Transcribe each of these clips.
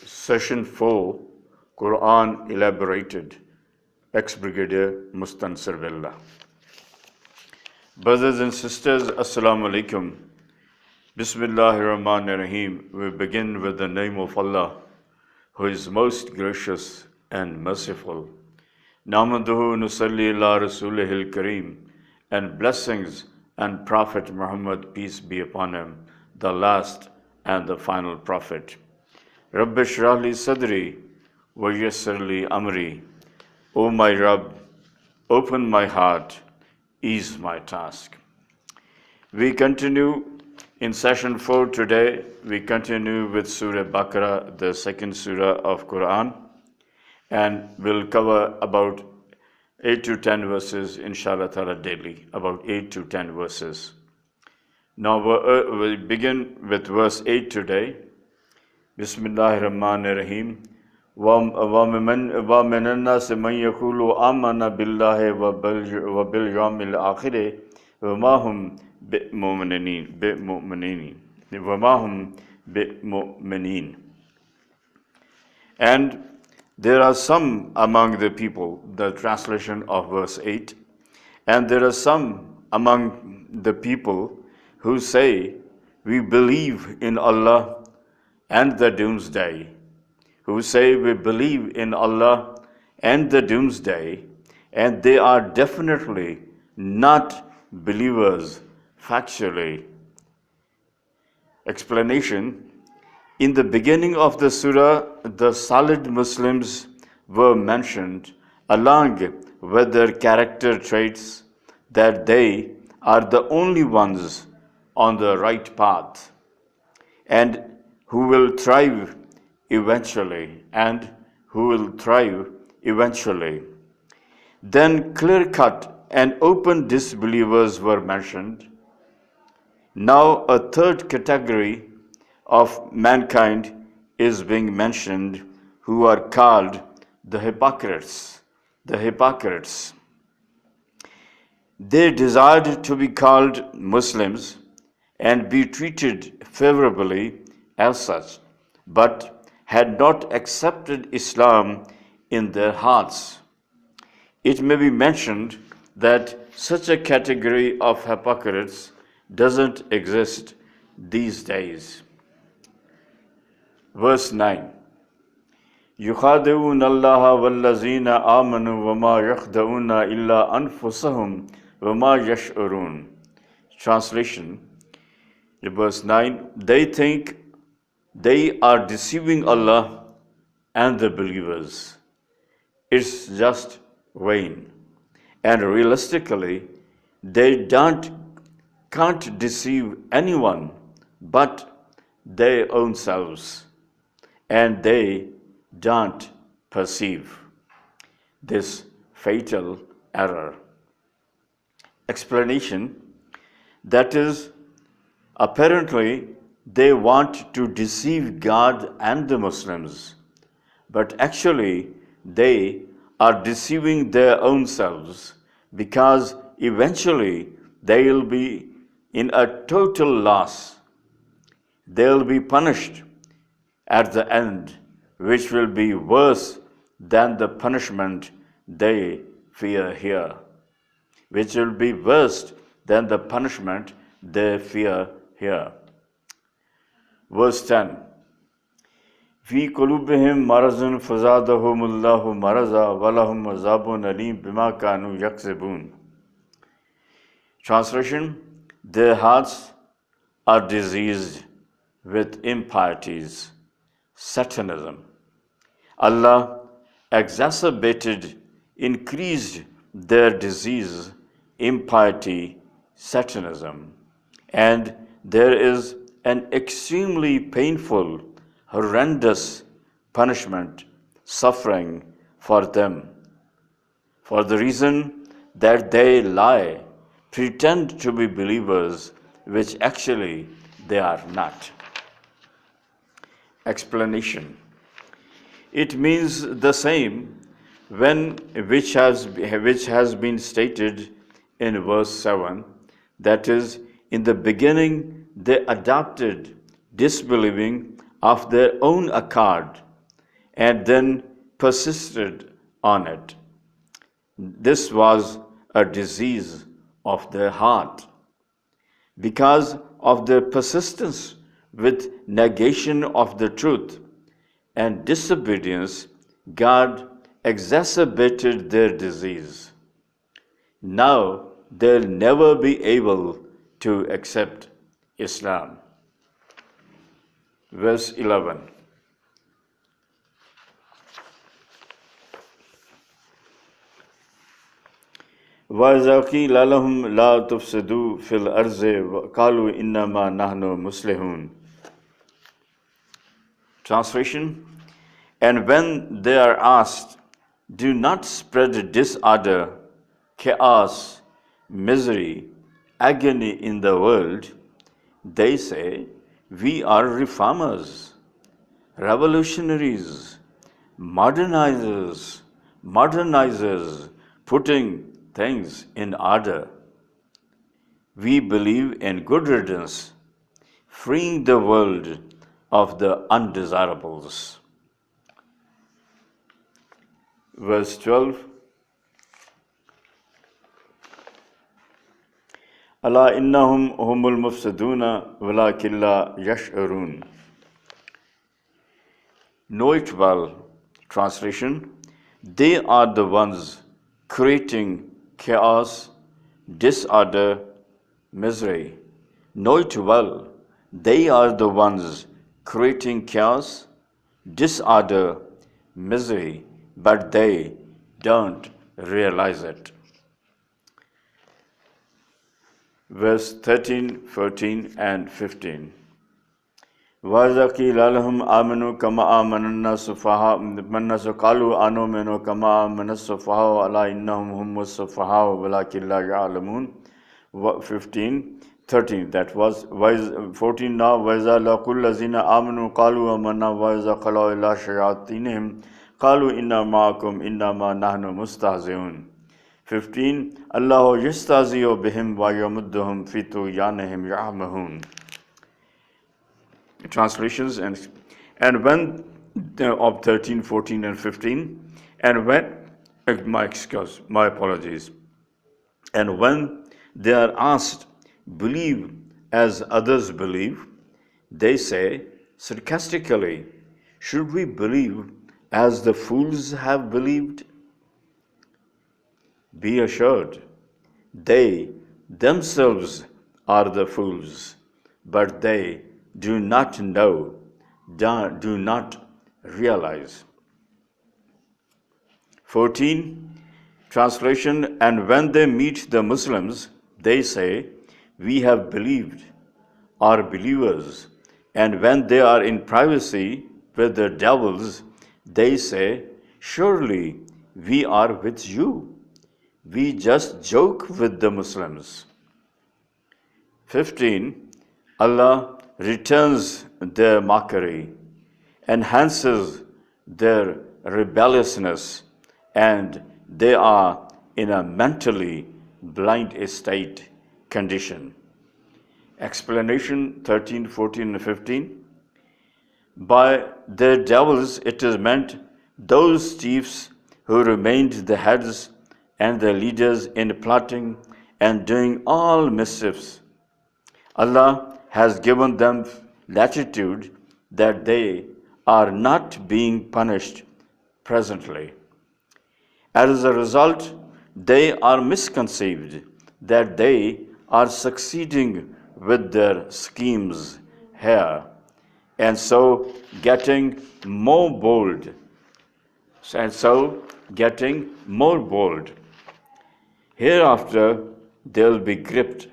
Session 4, Qur'an Elaborated, ex-Brigadier Mustansir Billah. Brothers and sisters, Assalamu alaikum. Bismillahirrahmanirrahim. We begin with the name of Allah, who is most gracious and merciful. Namaduhu nusalli ala rasulihil kareem, and blessings and Prophet Muhammad, peace be upon him, the last and the final prophet. Rabbi shrah li sadri wa yassir li amri. O my Rabb, open my heart, ease my task. We continue in session 4 today. We continue with Surah Baqarah, the second surah of Quran, and we'll cover about 8 to 10 verses, inshallah ta'ala, daily, about 8 to 10 verses. Now we begin with verse 8 today. Bismillahirrahmanirrahim. وَمِنَ النَّاسِ مَنْ يَقُولُ آمَنَ بِاللَّهِ وَبِالْيَوْمِ الْآخِرِ وَمَا هُمْ بِمُؤْمِنِينَ. And there are some among the people, the translation of verse 8, and there are some among the people who say, we believe in Allah and the doomsday, who say we believe in Allah and the doomsday, and they are definitely not believers factually. Explanation: in the beginning of the surah, the solid Muslims were mentioned along with their character traits that they are the only ones on the right path and who will thrive eventually, Then clear-cut and open disbelievers were mentioned. Now a third category of mankind is being mentioned, who are called the hypocrites. They desired to be called Muslims and be treated favorably as such, but had not accepted Islam in their hearts. It may be mentioned that such a category of hypocrites doesn't exist these days. Verse 9. يُخَادِعُونَ اللَّهَ وَالَّذِينَ آمَنُوا وَمَا يَخْدَعُونَ إِلَّا أَنفُسَهُمْ وَمَا يَشْعُرُونَ. Translation, verse 9. They think they are deceiving Allah and the believers. It's just vain. And realistically, they can't deceive anyone but their own selves. And they don't perceive this fatal error. Explanation: that is, apparently they want to deceive God and the Muslims, but actually they are deceiving their own selves, because eventually they will be in a total loss. They will be punished at the end, which will be worse than the punishment they fear here. Verse 10. فِي قُلُوبِهِمْ مَرَضٌ فَزَادَهُمُ اللَّهُ مَرَضًا وَلَهُمْ عَذَابٌ أَلِيمٌ بِمَا كَانُوا يَكْسِبُونَ. Translation: their hearts are diseased with impieties, Satanism. Allah increased their disease, impiety, Satanism, and there is an extremely painful, horrendous punishment, suffering for them, for the reason that they lie, pretend to be believers, which actually they are not. Explanation: it means the same which has been stated in verse 7, that is, in the beginning they adopted disbelieving of their own accord and then persisted on it. This was a disease of their heart. Because of their persistence with negation of the truth and disobedience, God exacerbated their disease. Now they'll never be able to accept Islam. Verse 11. وَإِذَا قِيلَ لَهُمْ لَا تُفْسِدُوا فِي الْأَرْضِ قَالُوا إِنَّمَا نَحْنُ مُصْلِحُونَ. Translation: And when they are asked, do not spread disorder, chaos, misery, agony in the world, they say, we are reformers, revolutionaries, modernizers, putting things in order. We believe in good riddance, freeing the world of the undesirables. Verse 12. Ala innahum humul mufsiduna walakin la yash'urun. Know it well. Translation: They are the ones creating chaos, disorder, misery. Know it well. They are the ones creating chaos, disorder, misery, but they don't realize it. Verse 13, 14, and 15. وَإِذَا قِيلَ لَهُمْ آمِنُوا كَمَا آمَنَ النَّاسُ قَالُوا أَنُؤْمِنُ كَمَا آمَنَ السُّفَهَاءُ أَلَا إِنَّهُمْ هُمُ السُّفَهَاءُ وَلَكِنْ لَا يَعْلَمُونَ. 15, 13. That was 14 now. وَإِذَا لَقُوا الَّذِينَ آمَنُوا قَالُوا آمَنَّا وَإِذَا خَلَوْا إِلَىٰ شَيَاطِينِهِمْ قَالُوا إِنَّا مَعَكُمْ إِنَّمَا نَحْنُ مُسْتَهْزِئُونَ. 15. اللَّهُ يَسْتَهْزِئُ بِهِمْ وَيَمُدُّهُمْ فِي طُغْيَانِهِمْ يَعْمَهُونَ. Translations and when of 13, 14, and 15, and when my apologies. And when they are asked, believe as others believe, they say sarcastically, should we believe as the fools have believed? Be assured, they themselves are the fools, but they do not know, do not realize. 14. Translation: And when they meet the Muslims, they say, we have believed, are believers. And when they are in privacy with the devils, they say, surely we are with you. We just joke with the Muslims. 15. Allah returns their mockery, enhances their rebelliousness, and they are in a mentally blind state condition. Explanation 13, 14, and 15. By their devils it is meant those chiefs who remained the heads and the leaders in plotting and doing all mischiefs. Allah has given them latitude that they are not being punished presently. As a result, they are misconceived that they are succeeding with their schemes here, and so getting more bold. Hereafter, they'll be gripped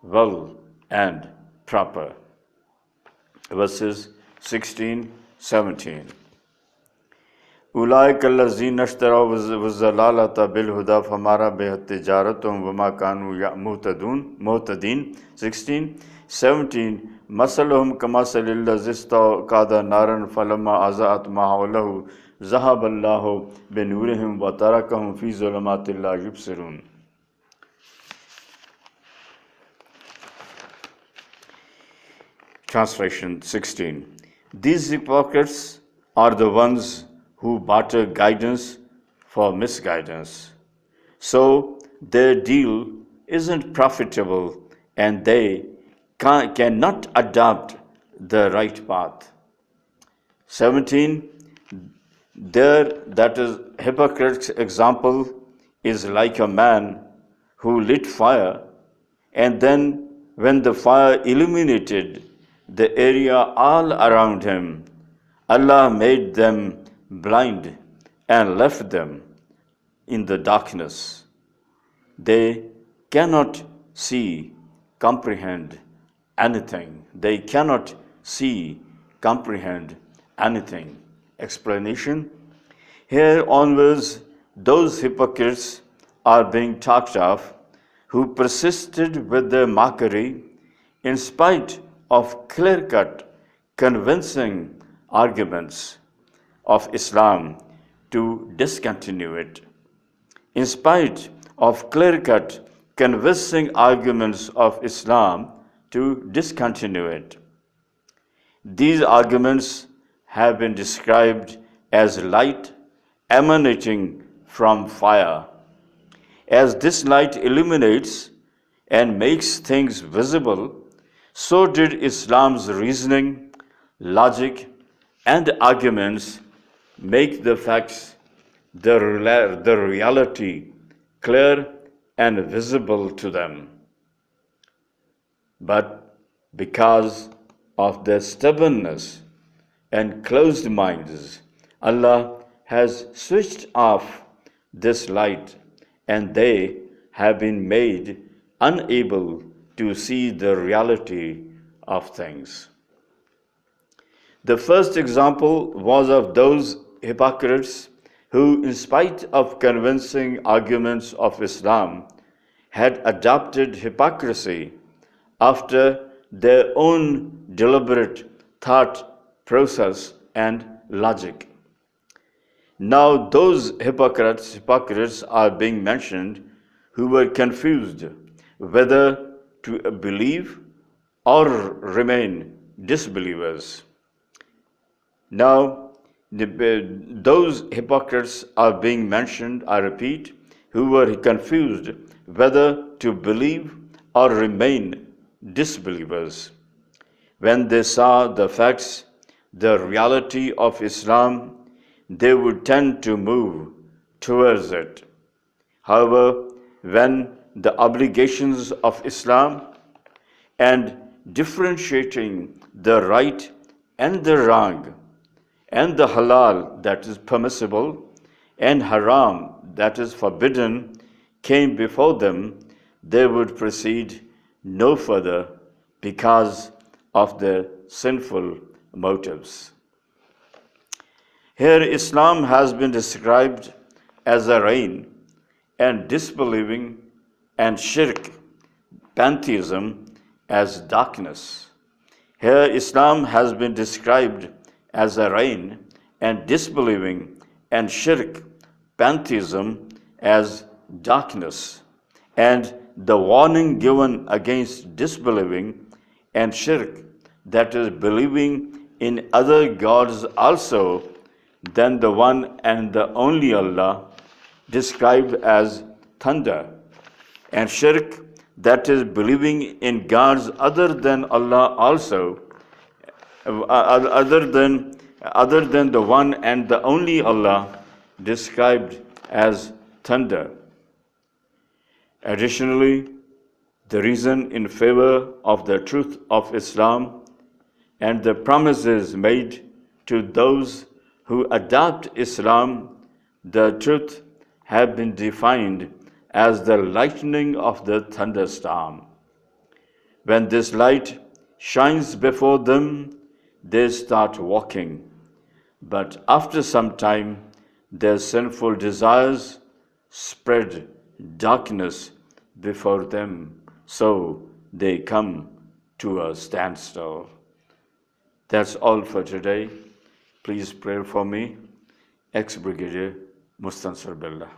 well and proper. Verses 16, 17. أولئك الذين اشتروا الضلالة بالهدى فما ربحت تجارتهم وما كانوا مهتدين. 16, 17. مثلهم كمثل الذي استوقد نارا فلما أضاءت ما حوله ذهب الله بنورهم وتركهم في ظلمات لا يبصرون. Translation 16. These hypocrites are the ones who barter guidance for misguidance. So their deal isn't profitable and they cannot adopt the right path. 17. That is, hypocrite's example is like a man who lit fire, and then when the fire illuminated the area all around him, Allah made them blind and left them in the darkness. They cannot see, comprehend anything. They cannot see, comprehend anything. Explanation. Here onwards, those hypocrites are being talked of who persisted with their mockery in spite of clear-cut, convincing arguments of Islam to discontinue it. In spite of clear-cut, convincing arguments of Islam to discontinue it. These arguments have been described as light emanating from fire. As this light illuminates and makes things visible, so did Islam's reasoning, logic, and arguments make the facts, the reality, clear and visible to them. But because of their stubbornness and closed minds, Allah has switched off this light and they have been made unable to see the reality of things. The first example was of those hypocrites who, in spite of convincing arguments of Islam, had adopted hypocrisy after their own deliberate thought process and logic. Now those hypocrites are being mentioned who were confused whether to believe or remain disbelievers. Now, those hypocrites are being mentioned, I repeat, who were confused whether to believe or remain disbelievers. When they saw the facts, the reality of Islam, they would tend to move towards it. However, when the obligations of Islam and differentiating the right and the wrong, and the halal that is permissible and haram that is forbidden came before them, they would proceed no further because of their sinful motives. Here Islam has been described as a rain, and disbelieving and shirk, pantheism, as darkness. Here Islam has been described as a rain, and disbelieving and shirk, pantheism, as darkness. And the warning given against disbelieving and shirk, that is believing in other gods also than the one and the only Allah, described as thunder, and shirk, that is believing in gods other than Allah also, other than the one and the only Allah, described as thunder. Additionally, the reason in favor of the truth of Islam and the promises made to those who adopt Islam, the truth have been defined as the lightning of the thunderstorm. When this light shines before them, they start walking. But after some time, their sinful desires spread darkness before them, so they come to a standstill. That's all for today. Please pray for me. Ex-Brigadier Mustansir Billah.